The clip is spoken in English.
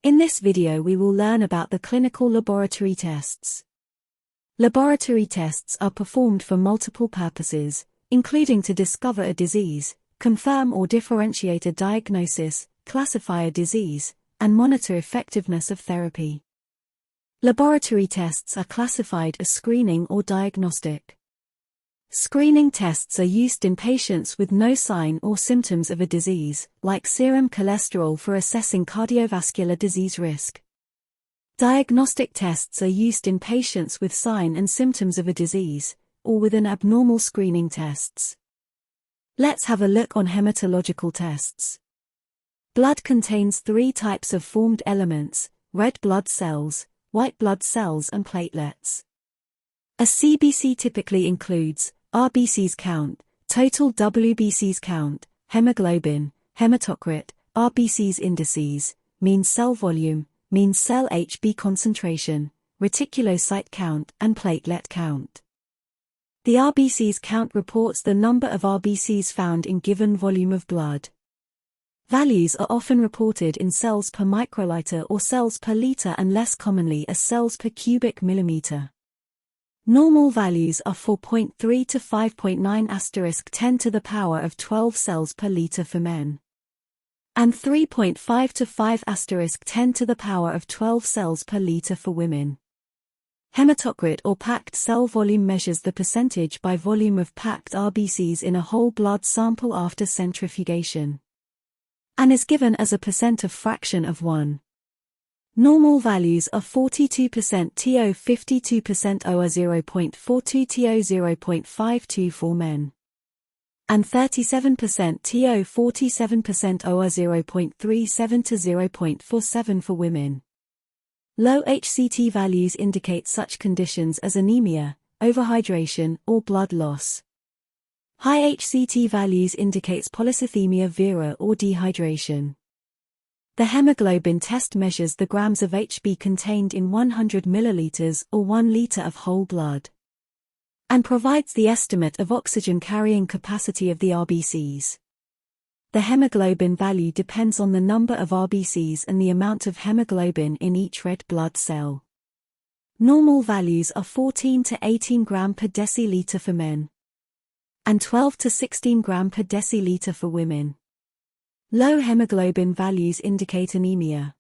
In this video we will learn about the clinical laboratory tests. Laboratory tests are performed for multiple purposes, including to discover a disease, confirm or differentiate a diagnosis, classify a disease, and monitor effectiveness of therapy. Laboratory tests are classified as screening or diagnostic. Screening tests are used in patients with no sign or symptoms of a disease, like serum cholesterol for assessing cardiovascular disease risk. Diagnostic tests are used in patients with sign and symptoms of a disease, or with an abnormal screening tests. Let's have a look on hematological tests. Blood contains three types of formed elements: red blood cells, white blood cells and platelets. A CBC typically includes RBCs count, total WBCs count, hemoglobin, hematocrit, RBCs indices, mean cell volume, mean cell HB concentration, reticulocyte count and platelet count. The RBCs count reports the number of RBCs found in given volume of blood. Values are often reported in cells per microliter or cells per liter and less commonly as cells per cubic millimeter. Normal values are 4.3 to 5.9 10 to the power of 12 cells per liter for men, and 3.5 to 5 10 to the power of 12 cells per liter for women. Hematocrit or packed cell volume measures the percentage by volume of packed RBCs in a whole blood sample after centrifugation, and is given as a percent of fraction of 1. Normal values are 42% TO, 52% OR, 0.42 TO, 0.52 for men, and 37% TO, 47% OR, 0.37 to 0.47 for women. Low HCT values indicate such conditions as anemia, overhydration, or blood loss. High HCT values indicates polycythemia vera or dehydration. The hemoglobin test measures the grams of HB contained in 100 milliliters or 1 liter of whole blood, and provides the estimate of oxygen carrying capacity of the RBCs. The hemoglobin value depends on the number of RBCs and the amount of hemoglobin in each red blood cell. Normal values are 14 to 18 gram per deciliter for men, and 12 to 16 gram per deciliter for women. Low hemoglobin values indicate anemia.